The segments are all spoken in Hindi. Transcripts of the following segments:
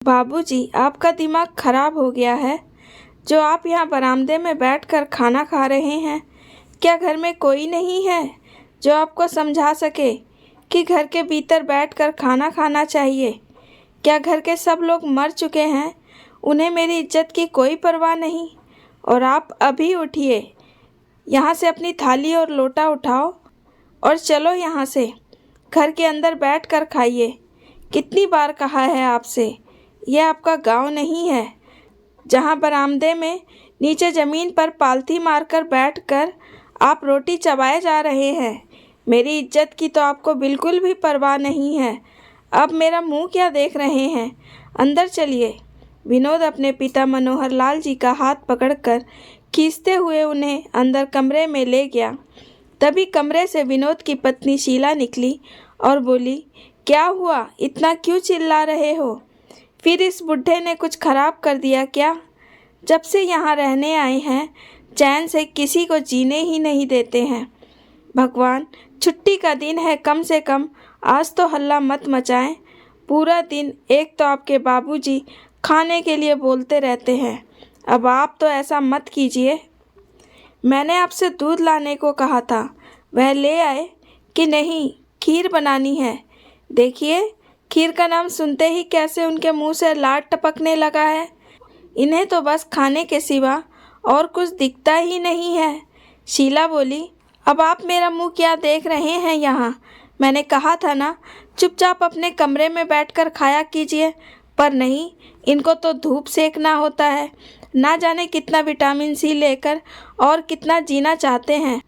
बाबूजी, आपका दिमाग खराब हो गया है। जो आप यहाँ बरामदे में बैठकर खाना खा रहे हैं, क्या घर में कोई नहीं है जो आपको समझा सके कि घर के भीतर बैठकर खाना खाना चाहिए? क्या घर के सब लोग मर चुके हैं? उन्हें मेरी इज्जत की कोई परवाह नहीं। और आप अभी उठिए, यहाँ से अपनी थाली और लोटा उठाओ और चलो यहाँ से। घर के अंदर बैठकर खाइए। कितनी बार कहा है आपसे, यह आपका गांव नहीं है जहाँ बरामदे में नीचे ज़मीन पर पालथी मारकर बैठकर आप रोटी चबाए जा रहे हैं। मेरी इज्जत की तो आपको बिल्कुल भी परवाह नहीं है। अब मेरा मुंह क्या देख रहे हैं? अंदर चलिए। विनोद अपने पिता मनोहर लाल जी का हाथ पकड़कर खींचते हुए उन्हें अंदर कमरे में ले गया। तभी कमरे से विनोद की पत्नी शीला निकली और बोली, क्या हुआ? इतना क्यों चिल्ला रहे हो? फिर इस बुढ़े ने कुछ खराब कर दिया क्या? जब से यहाँ रहने आए हैं, चैन से किसी को जीने ही नहीं देते हैं। भगवान, छुट्टी का दिन है, कम से कम आज तो हल्ला मत मचाएं। पूरा दिन एक तो आपके बाबूजी खाने के लिए बोलते रहते हैं। अब आप तो ऐसा मत कीजिए। मैंने आपसे दूध लाने को कहा था, वह ले आए कि नहीं? खीर बनानी है। देखिए, खीर का नाम सुनते ही कैसे उनके मुंह से लार टपकने लगा है। इन्हें तो बस खाने के सिवा और कुछ दिखता ही नहीं है। शीला बोली, अब आप मेरा मुंह क्या देख रहे हैं यहाँ? मैंने कहा था ना, चुपचाप अपने कमरे में बैठकर खाया कीजिए। पर नहीं, इनको तो धूप सेकना होता है। ना जाने कितना विटामिन सी लेकर और कितना जीना चाहते हैं।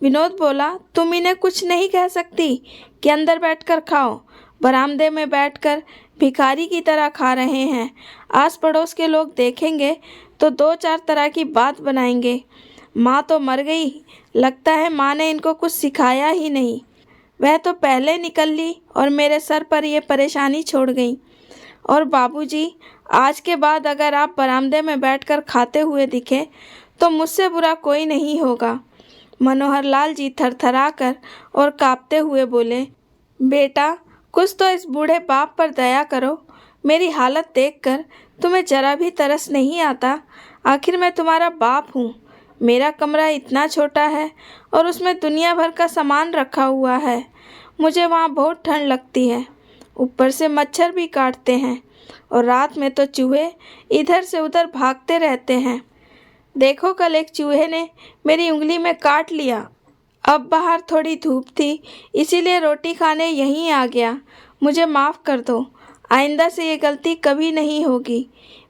विनोद बोला, तुम इन्हें कुछ नहीं कह सकती कि अंदर बैठकर खाओ? बरामदे में बैठकर भिखारी की तरह खा रहे हैं। आस पड़ोस के लोग देखेंगे तो दो चार तरह की बात बनाएंगे। माँ तो मर गई, लगता है माँ ने इनको कुछ सिखाया ही नहीं। वह तो पहले निकल ली और मेरे सर पर ये परेशानी छोड़ गई। और बाबूजी, आज के बाद अगर आप बरामदे में बैठकर खाते हुए दिखे तो मुझसे बुरा कोई नहीं होगा। मनोहर लाल जी थरथराकर और कांपते हुए बोले, बेटा, कुछ तो इस बूढ़े बाप पर दया करो। मेरी हालत देखकर तुम्हें जरा भी तरस नहीं आता? आखिर मैं तुम्हारा बाप हूँ। मेरा कमरा इतना छोटा है और उसमें दुनिया भर का सामान रखा हुआ है। मुझे वहाँ बहुत ठंड लगती है। ऊपर से मच्छर भी काटते हैं और रात में तो चूहे इधर से उधर भागते रहते हैं। देखो, कल एक चूहे ने मेरी उंगली में काट लिया। अब बाहर थोड़ी धूप थी, इसीलिए रोटी खाने यहीं आ गया। मुझे माफ़ कर दो। आइंदा से ये गलती कभी नहीं होगी।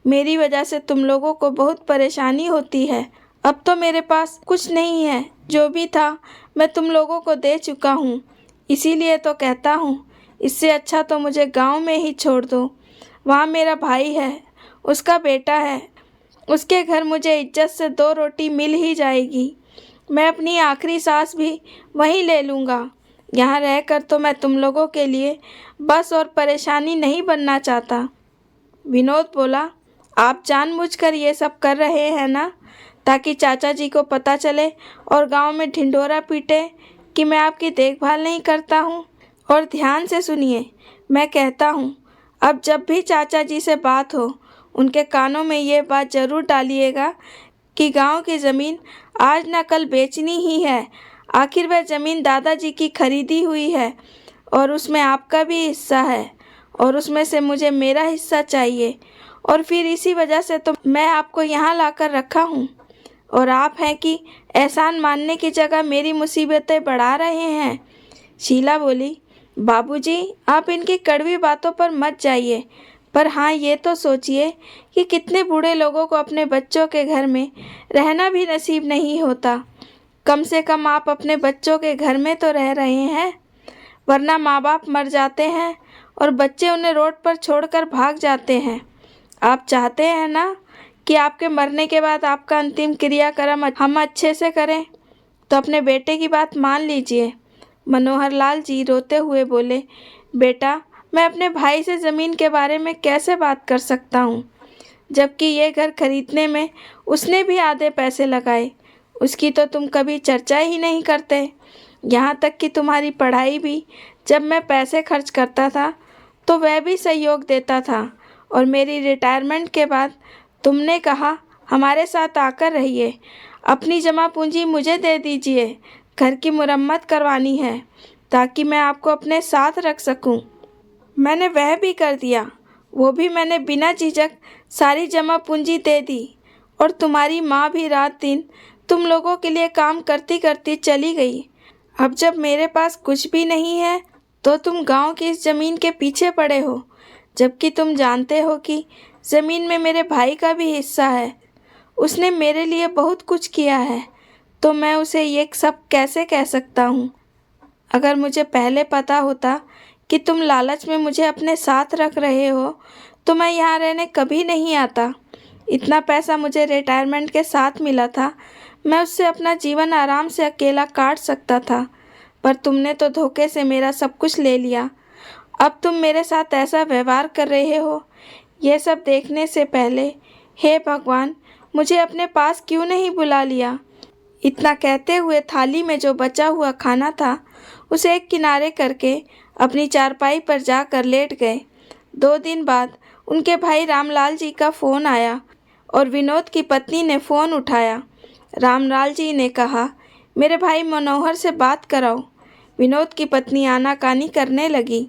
मेरी वजह से तुम लोगों को बहुत परेशानी होती है। अब तो मेरे पास कुछ नहीं है, जो भी था मैं तुम लोगों को दे चुका हूँ। इसीलिए तो कहता हूँ, इससे अच्छा तो मुझे गांव में ही छोड़ दो। वहाँ मेरा भाई है, उसका बेटा है। उसके घर मुझे इज्जत से दो रोटी मिल ही जाएगी। मैं अपनी आखिरी सांस भी वहीं ले लूँगा। यहाँ रहकर तो मैं तुम लोगों के लिए बस और परेशानी नहीं बनना चाहता। विनोद बोला, आप जानबूझकर ये सब कर रहे हैं ना, ताकि चाचा जी को पता चले और गांव में ढिंढोरा पीटे कि मैं आपकी देखभाल नहीं करता हूँ। और ध्यान से सुनिए, मैं कहता हूँ, अब जब भी चाचा जी से बात हो, उनके कानों में ये बात ज़रूर डालिएगा कि गांव की ज़मीन आज न कल बेचनी ही है। आखिर वह ज़मीन दादाजी की खरीदी हुई है और उसमें आपका भी हिस्सा है और उसमें से मुझे मेरा हिस्सा चाहिए। और फिर इसी वजह से तो मैं आपको यहाँ लाकर रखा हूँ। और आप हैं कि एहसान मानने की जगह मेरी मुसीबतें बढ़ा रहे हैं। शीला बोली, बाबूजी, आप इनकी कड़वी बातों पर मत जाइए। पर हाँ, ये तो सोचिए कि कितने बूढ़े लोगों को अपने बच्चों के घर में रहना भी नसीब नहीं होता। कम से कम आप अपने बच्चों के घर में तो रह रहे हैं, वरना माँ बाप मर जाते हैं और बच्चे उन्हें रोड पर छोड़कर भाग जाते हैं। आप चाहते हैं ना कि आपके मरने के बाद आपका अंतिम क्रियाक्रम हम अच्छे से करें? तो अपने बेटे की बात मान लीजिए। मनोहर लाल जी रोते हुए बोले, बेटा, मैं अपने भाई से ज़मीन के बारे में कैसे बात कर सकता हूँ, जबकि ये घर खरीदने में उसने भी आधे पैसे लगाए। उसकी तो तुम कभी चर्चा ही नहीं करते। यहाँ तक कि तुम्हारी पढ़ाई भी जब मैं पैसे खर्च करता था तो वह भी सहयोग देता था और मेरी रिटायरमेंट के बाद तुमने कहा हमारे साथ आकर रहिए, अपनी जमा पूंजी मुझे दे दीजिए, घर की मुरम्मत करवानी है ताकि मैं आपको अपने साथ रख सकूं। मैंने वह भी कर दिया, वो भी मैंने बिना झिझक सारी जमा पूंजी दे दी। और तुम्हारी माँ भी रात दिन तुम लोगों के लिए काम करती करती चली गई। अब जब मेरे पास कुछ भी नहीं है तो तुम गांव की इस ज़मीन के पीछे पड़े हो, जबकि तुम जानते हो कि ज़मीन में मेरे भाई का भी हिस्सा है। उसने मेरे लिए बहुत कुछ किया है, तो मैं उसे ये सब कैसे कह सकता हूँ। अगर मुझे पहले पता होता कि तुम लालच में मुझे अपने साथ रख रहे हो तो मैं यहाँ रहने कभी नहीं आता। इतना पैसा मुझे रिटायरमेंट के साथ मिला था, मैं उससे अपना जीवन आराम से अकेला काट सकता था, पर तुमने तो धोखे से मेरा सब कुछ ले लिया। अब तुम मेरे साथ ऐसा व्यवहार कर रहे हो। यह सब देखने से पहले हे भगवान, मुझे अपने पास क्यों नहीं बुला लिया। इतना कहते हुए थाली में जो बचा हुआ खाना था उसे एक किनारे करके अपनी चारपाई पर जाकर लेट गए। 2 दिन बाद उनके भाई रामलाल जी का फ़ोन आया और विनोद की पत्नी ने फ़ोन उठाया। रामलाल जी ने कहा, मेरे भाई मनोहर से बात कराओ। विनोद की पत्नी आनाकानी करने लगी।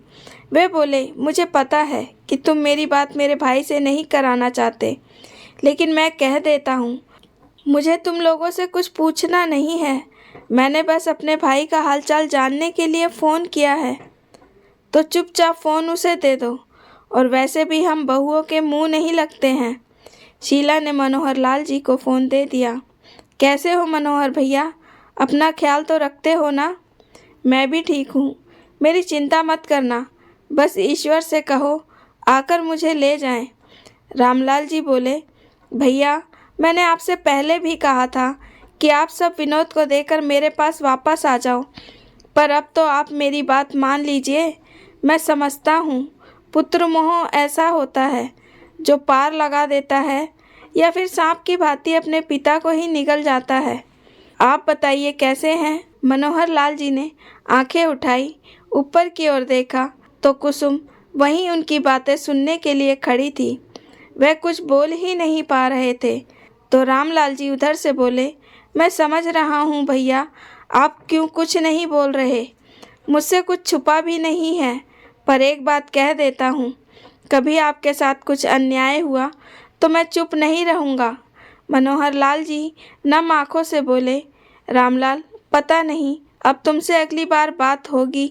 वे बोले, मुझे पता है कि तुम मेरी बात मेरे भाई से नहीं कराना चाहते, लेकिन मैं कह देता हूँ, मुझे तुम लोगों से कुछ पूछना नहीं है। मैंने बस अपने भाई का हालचाल जानने के लिए फ़ोन किया है, तो चुपचाप फ़ोन उसे दे दो। और वैसे भी हम बहुओं के मुंह नहीं लगते हैं। शीला ने मनोहर लाल जी को फ़ोन दे दिया। कैसे हो मनोहर भैया, अपना ख्याल तो रखते हो ना। मैं भी ठीक हूँ, मेरी चिंता मत करना, बस ईश्वर से कहो आकर मुझे ले जाएं। रामलाल जी बोले, भैया मैंने आपसे पहले भी कहा था कि आप सब विनोद को देकर मेरे पास वापस आ जाओ, पर अब तो आप मेरी बात मान लीजिए। मैं समझता हूँ पुत्र मोह ऐसा होता है जो पार लगा देता है या फिर सांप की भांति अपने पिता को ही निगल जाता है। आप बताइए कैसे हैं। मनोहर लाल जी ने आंखें उठाई, ऊपर की ओर देखा तो कुसुम वहीं उनकी बातें सुनने के लिए खड़ी थी। वह कुछ बोल ही नहीं पा रहे थे, तो रामलाल जी उधर से बोले, मैं समझ रहा हूँ भैया, आप क्यों कुछ नहीं बोल रहे। मुझसे कुछ छुपा भी नहीं है, पर एक बात कह देता हूँ, कभी आपके साथ कुछ अन्याय हुआ तो मैं चुप नहीं रहूँगा। मनोहर लाल जी नम आँखों से बोले, रामलाल पता नहीं अब तुमसे अगली बार बात होगी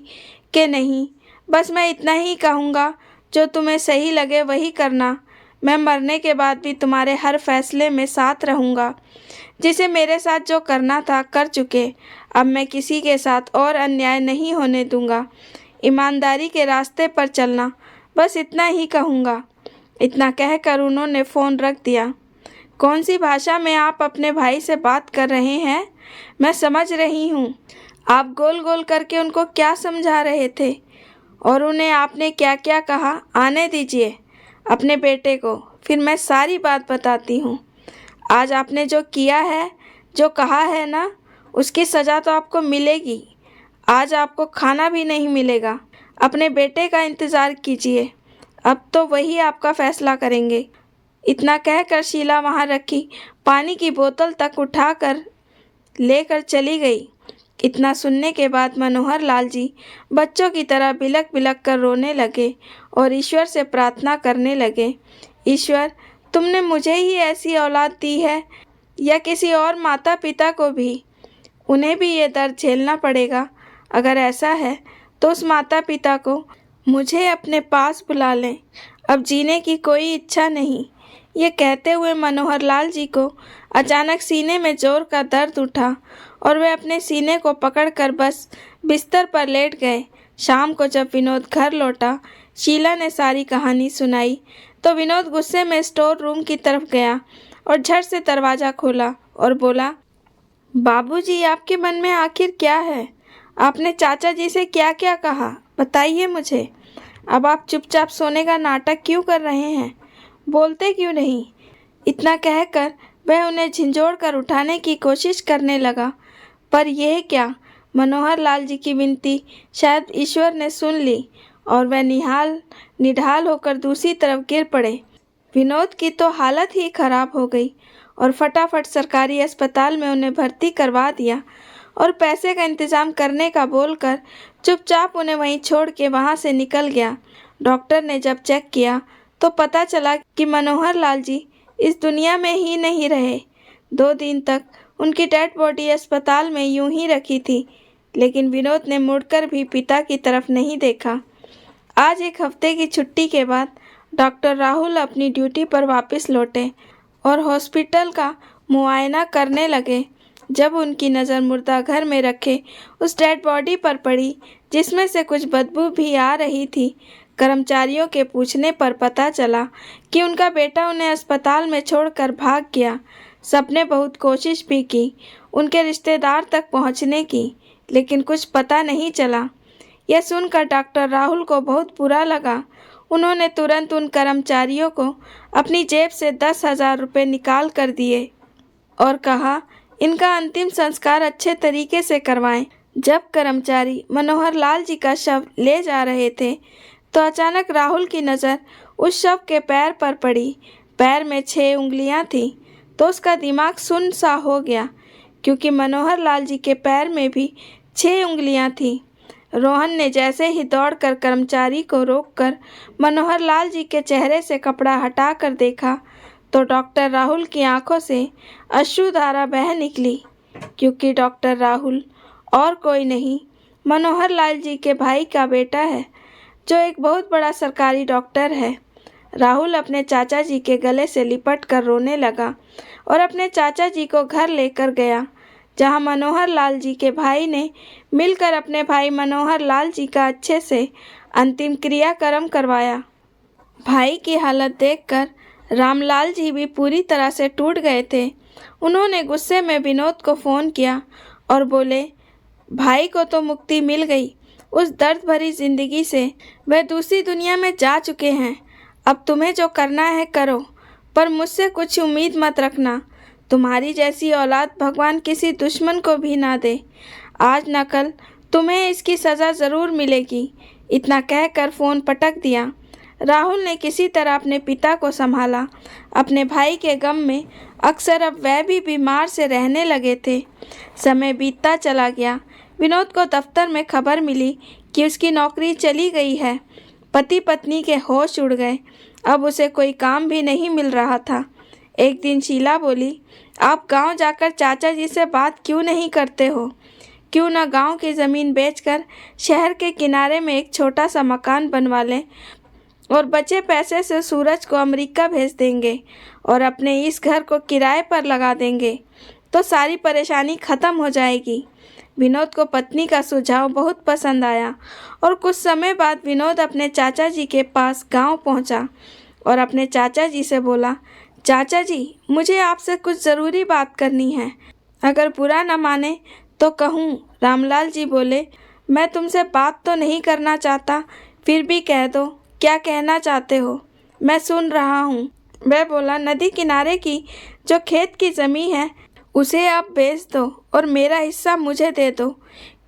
कि नहीं, बस मैं इतना ही कहूँगा, जो तुम्हें सही लगे वही करना। मैं मरने के बाद भी तुम्हारे हर फैसले में साथ रहूँगा। जिसे मेरे साथ जो करना था कर चुके, अब मैं किसी के साथ और अन्याय नहीं होने दूँगा। ईमानदारी के रास्ते पर चलना, बस इतना ही कहूँगा। इतना कहकर उन्होंने फ़ोन रख दिया। कौन सी भाषा में आप अपने भाई से बात कर रहे हैं, मैं समझ रही हूँ। आप गोल गोल करके उनको क्या समझा रहे थे और उन्हें आपने क्या क्या कहा। आने दीजिए अपने बेटे को, फिर मैं सारी बात बताती हूँ। आज आपने जो किया है, जो कहा है ना, उसकी सज़ा तो आपको मिलेगी। आज आपको खाना भी नहीं मिलेगा। अपने बेटे का इंतज़ार कीजिए, अब तो वही आपका फ़ैसला करेंगे। इतना कहकर शीला वहाँ रखी पानी की बोतल तक उठाकर लेकर चली गई। इतना सुनने के बाद मनोहर लाल जी बच्चों की तरह बिलक बिलक कर रोने लगे और ईश्वर से प्रार्थना करने लगे, ईश्वर तुमने मुझे ही ऐसी औलाद दी है या किसी और माता पिता को भी, उन्हें भी ये दर्द झेलना पड़ेगा। अगर ऐसा है तो उस माता पिता को मुझे अपने पास बुला लें, अब जीने की कोई इच्छा नहीं। ये कहते हुए मनोहर लाल जी को अचानक सीने में जोर का दर्द उठा और वे अपने सीने को पकड़कर बस बिस्तर पर लेट गए। शाम को जब विनोद घर लौटा, शीला ने सारी कहानी सुनाई तो विनोद गुस्से में स्टोर रूम की तरफ गया और झट से दरवाज़ा खोला और बोला, बाबूजी आपके मन में आखिर क्या है। आपने चाचा जी से क्या क्या कहा, बताइए मुझे। अब आप चुपचाप सोने का नाटक क्यों कर रहे हैं, बोलते क्यों नहीं। इतना कहकर वह उन्हें झिंझोड़ कर उठाने की कोशिश करने लगा, पर यह क्या, मनोहर लाल जी की विनती शायद ईश्वर ने सुन ली और वह निढाल होकर दूसरी तरफ गिर पड़े। विनोद की तो हालत ही खराब हो गई और फटाफट सरकारी अस्पताल में उन्हें भर्ती करवा दिया और पैसे का इंतज़ाम करने का बोलकर चुपचाप उन्हें वहीं छोड़ के वहाँ से निकल गया। डॉक्टर ने जब चेक किया तो पता चला कि मनोहर लाल जी इस दुनिया में ही नहीं रहे। 2 दिन तक उनकी डेड बॉडी अस्पताल में यूं ही रखी थी, लेकिन विनोद ने मुड़कर भी पिता की तरफ नहीं देखा। आज 1 हफ्ते की छुट्टी के बाद डॉक्टर राहुल अपनी ड्यूटी पर वापस लौटे और हॉस्पिटल का मुआयना करने लगे। जब उनकी नज़र मुर्दा घर में रखे उस डेड बॉडी पर पड़ी, जिसमें से कुछ बदबू भी आ रही थी, कर्मचारियों के पूछने पर पता चला कि उनका बेटा उन्हें अस्पताल में छोड़कर भाग गया। सबने बहुत कोशिश भी की उनके रिश्तेदार तक पहुंचने की, लेकिन कुछ पता नहीं चला। यह सुनकर डॉक्टर राहुल को बहुत बुरा लगा। उन्होंने तुरंत उन कर्मचारियों को अपनी जेब से 10,000 रुपये निकाल कर दिए और कहा, इनका अंतिम संस्कार अच्छे तरीके से करवाएं। जब कर्मचारी मनोहर लाल जी का शव ले जा रहे थे तो अचानक राहुल की नज़र उस शव के पैर पर पड़ी। पैर में 6 उंगलियां थीं तो उसका दिमाग सुन्न सा हो गया, क्योंकि मनोहर लाल जी के पैर में भी 6 उंगलियां थीं। रोहन ने जैसे ही दौड़कर कर्मचारी को रोककर मनोहर लाल जी के चेहरे से कपड़ा हटाकर देखा तो डॉक्टर राहुल की आंखों से अश्रुधारा बह निकली, क्योंकि डॉक्टर राहुल और कोई नहीं, मनोहर लाल जी के भाई का बेटा है, जो एक बहुत बड़ा सरकारी डॉक्टर है। राहुल अपने चाचा जी के गले से लिपट कर रोने लगा और अपने चाचा जी को घर लेकर गया, जहां मनोहर लाल जी के भाई ने मिलकर अपने भाई मनोहर लाल जी का अच्छे से अंतिम क्रियाक्रम करवाया। भाई की हालत देखकर रामलाल जी भी पूरी तरह से टूट गए थे। उन्होंने गुस्से में विनोद को फ़ोन किया और बोले, भाई को तो मुक्ति मिल गई, उस दर्द भरी ज़िंदगी से वह दूसरी दुनिया में जा चुके हैं। अब तुम्हें जो करना है करो, पर मुझसे कुछ उम्मीद मत रखना। तुम्हारी जैसी औलाद भगवान किसी दुश्मन को भी ना दे। आज न कल तुम्हें इसकी सज़ा ज़रूर मिलेगी। इतना कहकर फ़ोन पटक दिया। राहुल ने किसी तरह अपने पिता को संभाला। अपने भाई के गम में अक्सर अब वह भी बीमार से रहने लगे थे। समय बीतता चला गया। विनोद को दफ्तर में खबर मिली कि उसकी नौकरी चली गई है। पति पत्नी के होश उड़ गए। अब उसे कोई काम भी नहीं मिल रहा था। एक दिन शीला बोली, आप गांव जाकर चाचा जी से बात क्यों नहीं करते हो? क्यों ना गांव की ज़मीन बेचकर शहर के किनारे में एक छोटा सा मकान बनवा लें और बचे पैसे से सूरज को अमेरिका भेज देंगे और अपने इस घर को किराए पर लगा देंगे, तो सारी परेशानी ख़त्म हो जाएगी। विनोद को पत्नी का सुझाव बहुत पसंद आया और कुछ समय बाद विनोद अपने चाचा जी के पास गांव पहुंचा और अपने चाचा जी से बोला, चाचा जी, मुझे आपसे कुछ ज़रूरी बात करनी है। अगर बुरा न माने तो कहूँ। रामलाल जी बोले, मैं तुमसे बात तो नहीं करना चाहता, फिर भी कह दो, क्या कहना चाहते हो? मैं सुन रहा हूँ। वह बोला, नदी किनारे की जो खेत की ज़मीन है उसे आप बेच दो और मेरा हिस्सा मुझे दे दो,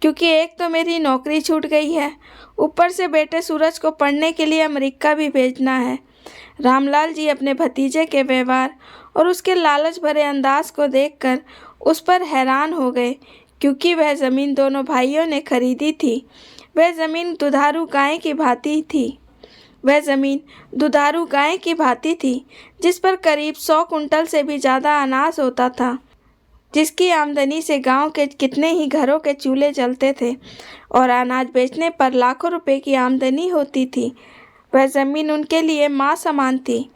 क्योंकि एक तो मेरी नौकरी छूट गई है, ऊपर से बेटे सूरज को पढ़ने के लिए अमेरिका भी भेजना है। रामलाल जी अपने भतीजे के व्यवहार और उसके लालच भरे अंदाज को देखकर उस पर हैरान हो गए, क्योंकि वह ज़मीन दोनों भाइयों ने खरीदी थी। वह ज़मीन दुधारू गाय की भांति थी, जिस पर करीब 100 कुंटल से भी ज़्यादा अनाज होता था, जिसकी आमदनी से गांव के कितने ही घरों के चूल्हे जलते थे और अनाज बेचने पर लाखों रुपए की आमदनी होती थी। वह ज़मीन उनके लिए माँ समान थी,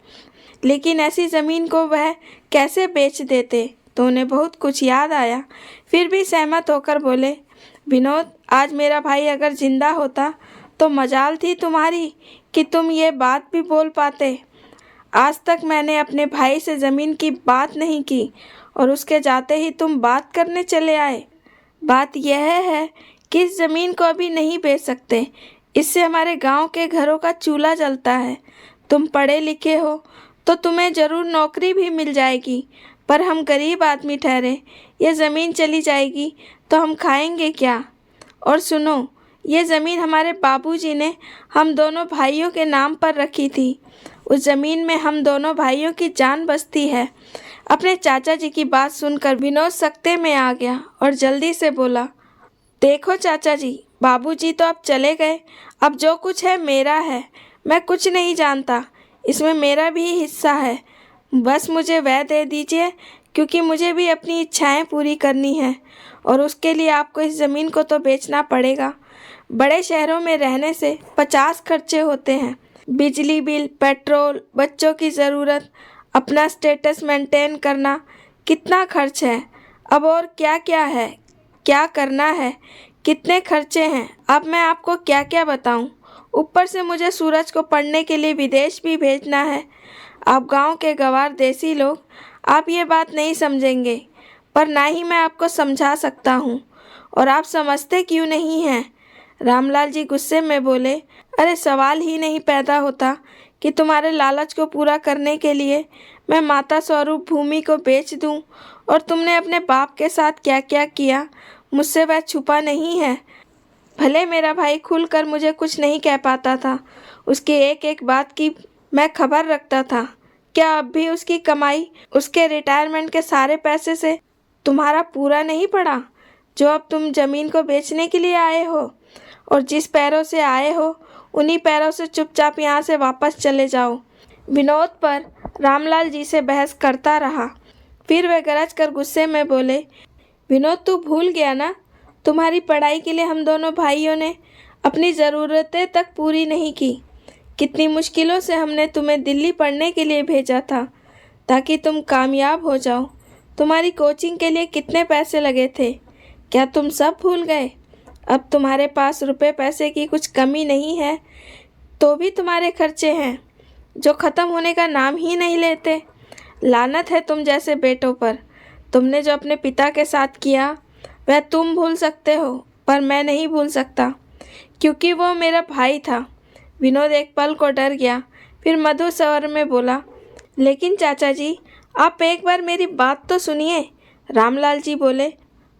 लेकिन ऐसी ज़मीन को वह कैसे बेच देते, तो उन्हें बहुत कुछ याद आया। फिर भी सहमत होकर बोले, विनोद, आज मेरा भाई अगर जिंदा होता तो मजाल थी तुम्हारी कि तुम ये बात भी बोल पाते। आज तक मैंने अपने भाई से ज़मीन की बात नहीं की और उसके जाते ही तुम बात करने चले आए। बात यह है कि इस ज़मीन को अभी नहीं बेच सकते, इससे हमारे गांव के घरों का चूल्हा जलता है। तुम पढ़े लिखे हो तो तुम्हें ज़रूर नौकरी भी मिल जाएगी, पर हम गरीब आदमी ठहरे, यह ज़मीन चली जाएगी तो हम खाएंगे क्या? और सुनो, ये ज़मीन हमारे बाबूजी ने हम दोनों भाइयों के नाम पर रखी थी। उस ज़मीन में हम दोनों भाइयों की जान बसती है। अपने चाचा जी की बात सुनकर विनोद सख्ते में आ गया और जल्दी से बोला, देखो चाचा जी, बाबूजी तो अब चले गए, अब जो कुछ है मेरा है। मैं कुछ नहीं जानता, इसमें मेरा भी हिस्सा है। बस मुझे वह दे दीजिए, क्योंकि मुझे भी अपनी इच्छाएं पूरी करनी हैं और उसके लिए आपको इस ज़मीन को तो बेचना पड़ेगा। बड़े शहरों में रहने से 50 खर्चे होते हैं, बिजली बिल, पेट्रोल, बच्चों की ज़रूरत, अपना स्टेटस मेंटेन करना, कितना खर्च है। अब और क्या क्या है, क्या करना है, कितने खर्चे हैं, अब मैं आपको क्या क्या बताऊं। ऊपर से मुझे सूरज को पढ़ने के लिए विदेश भी भेजना है। आप गांव के गंवार देसी लोग, आप ये बात नहीं समझेंगे, पर ना ही मैं आपको समझा सकता हूँ, और आप समझते क्यों नहीं हैं। रामलाल जी गुस्से में बोले, अरे सवाल ही नहीं पैदा होता कि तुम्हारे लालच को पूरा करने के लिए मैं माता स्वरूप भूमि को बेच दूं, और तुमने अपने बाप के साथ क्या क्या किया मुझसे वह छुपा नहीं है। भले मेरा भाई खुलकर मुझे कुछ नहीं कह पाता था, उसकी एक एक बात की मैं खबर रखता था। क्या अब भी उसकी कमाई, उसके रिटायरमेंट के सारे पैसे से तुम्हारा पूरा नहीं पड़ा, जो अब तुम ज़मीन को बेचने के लिए आए हो? और जिस पैरों से आए हो उन्हीं पैरों से चुपचाप यहाँ से वापस चले जाओ। विनोद पर रामलाल जी से बहस करता रहा। फिर वे गरज कर गुस्से में बोले, विनोद तू भूल गया ना, तुम्हारी पढ़ाई के लिए हम दोनों भाइयों ने अपनी ज़रूरतें तक पूरी नहीं की। कितनी मुश्किलों से हमने तुम्हें दिल्ली पढ़ने के लिए भेजा था ताकि तुम कामयाब हो जाओ। तुम्हारी कोचिंग के लिए कितने पैसे लगे थे, क्या तुम सब भूल गए? अब तुम्हारे पास रुपए पैसे की कुछ कमी नहीं है, तो भी तुम्हारे खर्चे हैं जो ख़त्म होने का नाम ही नहीं लेते। लानत है तुम जैसे बेटों पर। तुमने जो अपने पिता के साथ किया वह तुम भूल सकते हो, पर मैं नहीं भूल सकता, क्योंकि वो मेरा भाई था। विनोद एक पल को डर गया, फिर मधुर स्वर में बोला, लेकिन चाचा जी, आप एक बार मेरी बात तो सुनिए। रामलाल जी बोले,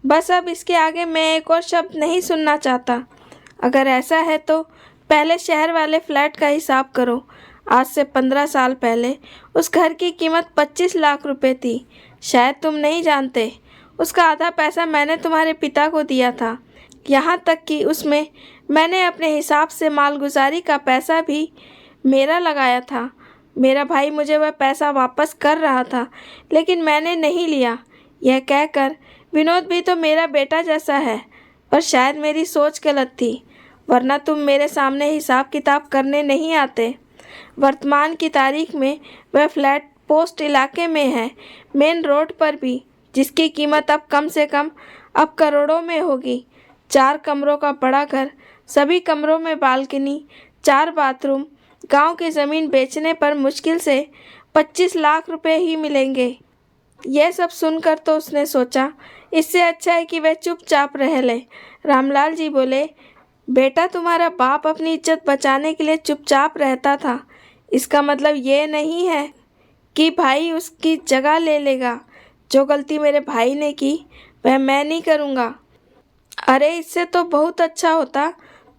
बस अब इसके आगे मैं एक और शब्द नहीं सुनना चाहता। अगर ऐसा है तो पहले शहर वाले फ्लैट का हिसाब करो। आज से 15 साल पहले उस घर की कीमत 25 लाख रुपए थी। शायद तुम नहीं जानते, उसका आधा पैसा मैंने तुम्हारे पिता को दिया था। यहाँ तक कि उसमें मैंने अपने हिसाब से मालगुजारी का पैसा भी मेरा लगाया था। मेरा भाई मुझे वह पैसा वापस कर रहा था, लेकिन मैंने नहीं लिया। यह कहकर, विनोद भी तो मेरा बेटा जैसा है, पर शायद मेरी सोच गलत थी, वरना तुम मेरे सामने हिसाब किताब करने नहीं आते। वर्तमान की तारीख में वह फ्लैट पोस्ट इलाके में है, मेन रोड पर भी, जिसकी कीमत अब कम से कम अब करोड़ों में होगी। 4 कमरों का बड़ा घर, सभी कमरों में बालकनी, 4 बाथरूम। गांव की ज़मीन बेचने पर मुश्किल से 25 लाख रुपए ही मिलेंगे। यह सब सुनकर तो उसने सोचा, इससे अच्छा है कि वह चुपचाप रह ले। रामलाल जी बोले, बेटा, तुम्हारा बाप अपनी इज्जत बचाने के लिए चुपचाप रहता था। इसका मतलब ये नहीं है कि भाई उसकी जगह ले लेगा। जो गलती मेरे भाई ने की वह मैं नहीं करूँगा। अरे इससे तो बहुत अच्छा होता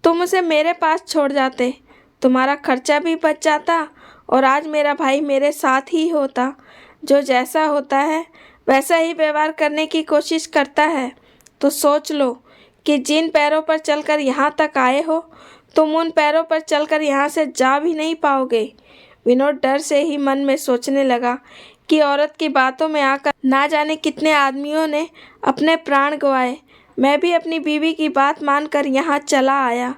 तुम उसे मेरे पास छोड़ जाते, तुम्हारा खर्चा भी बच जाता और आज मेरा भाई मेरे साथ ही होता, जो जैसा होता है वैसा ही व्यवहार करने की कोशिश करता है। तो सोच लो कि जिन पैरों पर चलकर यहाँ तक आए हो, तुम उन पैरों पर चलकर यहाँ से जा भी नहीं पाओगे। विनोद डर से ही मन में सोचने लगा कि औरत की बातों में आकर ना जाने कितने आदमियों ने अपने प्राण गंवाए। मैं भी अपनी बीवी की बात मानकर यहाँ चला आया,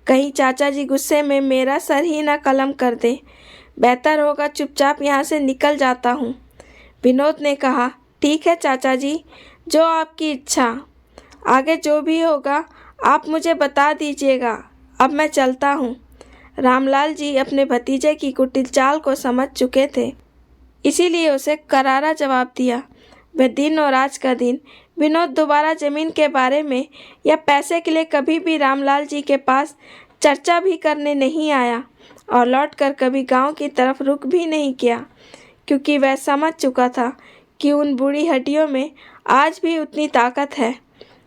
कहीं चाचा जी गुस्से में मेरा सर ही ना कलम कर दे। बेहतर होगा चुपचाप यहाँ से निकल जाता हूँ। विनोद ने कहा, ठीक है चाचा जी, जो आपकी इच्छा। आगे जो भी होगा आप मुझे बता दीजिएगा। अब मैं चलता हूँ। रामलाल जी अपने भतीजे की कुटिल चाल को समझ चुके थे, इसीलिए उसे करारा जवाब दिया। वह दिन और आज का दिन विनोद दोबारा ज़मीन के बारे में या पैसे के लिए कभी भी रामलाल जी के पास चर्चा भी करने नहीं आया और लौटकर कभी गांव की तरफ रुख भी नहीं किया, क्योंकि वह समझ चुका था कि उन बूढ़ी हड्डियों में आज भी उतनी ताकत है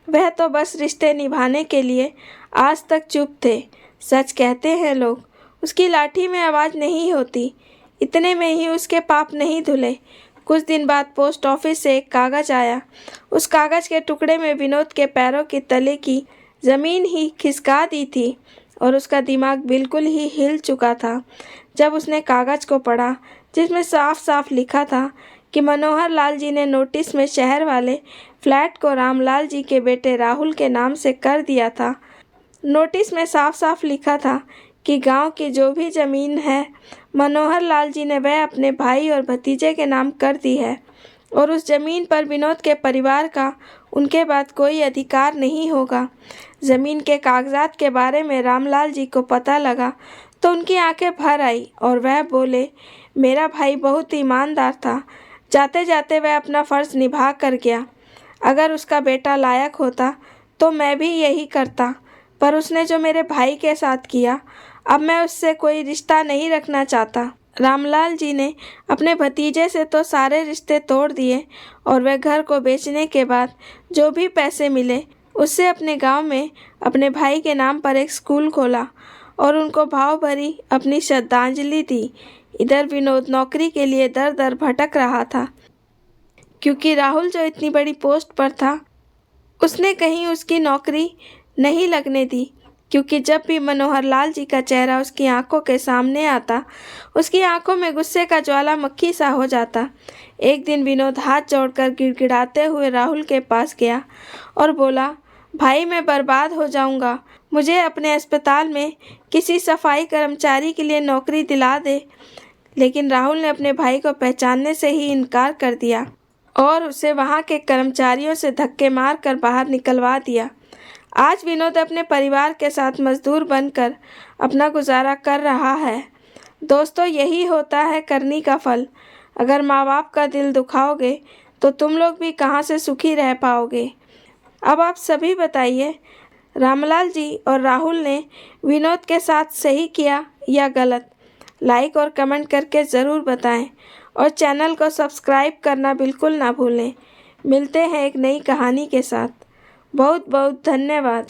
वह तो बस रिश्ते निभाने के लिए आज तक चुप थे। सच कहते हैं लोग, उसकी लाठी में आवाज़ नहीं होती। इतने में ही उसके पाप नहीं धुले। कुछ दिन बाद पोस्ट ऑफिस से एक कागज़ आया। उस कागज़ के टुकड़े में विनोद के पैरों की तले की ज़मीन ही खिसका दी थी और उसका दिमाग बिल्कुल ही हिल चुका था जब उसने कागज़ को पढ़ा, जिसमें साफ साफ लिखा था कि मनोहर लाल जी ने नोटिस में शहर वाले फ्लैट को रामलाल जी के बेटे राहुल के नाम से कर दिया था। नोटिस में साफ साफ लिखा था कि गांव की जो भी ज़मीन है मनोहर लाल जी ने वह अपने भाई और भतीजे के नाम कर दी है और उस ज़मीन पर विनोद के परिवार का उनके बाद कोई अधिकार नहीं होगा। ज़मीन के कागजात के बारे में रामलाल जी को पता लगा तो उनकी आंखें भर आई और वह बोले, मेरा भाई बहुत ईमानदार था। जाते जाते वह अपना फ़र्ज़ निभा कर गया। अगर उसका बेटा लायक होता तो मैं भी यही करता, पर उसने जो मेरे भाई के साथ किया, अब मैं उससे कोई रिश्ता नहीं रखना चाहता। रामलाल जी ने अपने भतीजे से तो सारे रिश्ते तोड़ दिए और वह घर को बेचने के बाद जो भी पैसे मिले उससे अपने गांव में अपने भाई के नाम पर एक स्कूल खोला और उनको भाव भरी अपनी श्रद्धांजलि दी। इधर विनोद नौकरी के लिए दर दर भटक रहा था, क्योंकि राहुल जो इतनी बड़ी पोस्ट पर था उसने कहीं उसकी नौकरी नहीं लगने दी। क्योंकि जब भी मनोहर लाल जी का चेहरा उसकी आंखों के सामने आता, उसकी आंखों में गुस्से का ज्वालामुखी सा हो जाता। एक दिन विनोद हाथ जोड़कर गिड़गिड़ाते हुए राहुल के पास गया और बोला, भाई मैं बर्बाद हो जाऊंगा, मुझे अपने अस्पताल में किसी सफाई कर्मचारी के लिए नौकरी दिला दे। लेकिन राहुल ने अपने भाई को पहचानने से ही इनकार कर दिया और उसे वहाँ के कर्मचारियों से धक्के मार कर बाहर निकलवा दिया। आज विनोद अपने परिवार के साथ मजदूर बनकर अपना गुजारा कर रहा है। दोस्तों, यही होता है करनी का फल। अगर माँ बाप का दिल दुखाओगे तो तुम लोग भी कहाँ से सुखी रह पाओगे। अब आप सभी बताइए, रामलाल जी और राहुल ने विनोद के साथ सही किया या गलत? लाइक और कमेंट करके ज़रूर बताएं और चैनल को सब्सक्राइब करना बिल्कुल ना भूलें। मिलते हैं एक नई कहानी के साथ। बहुत बहुत धन्यवाद।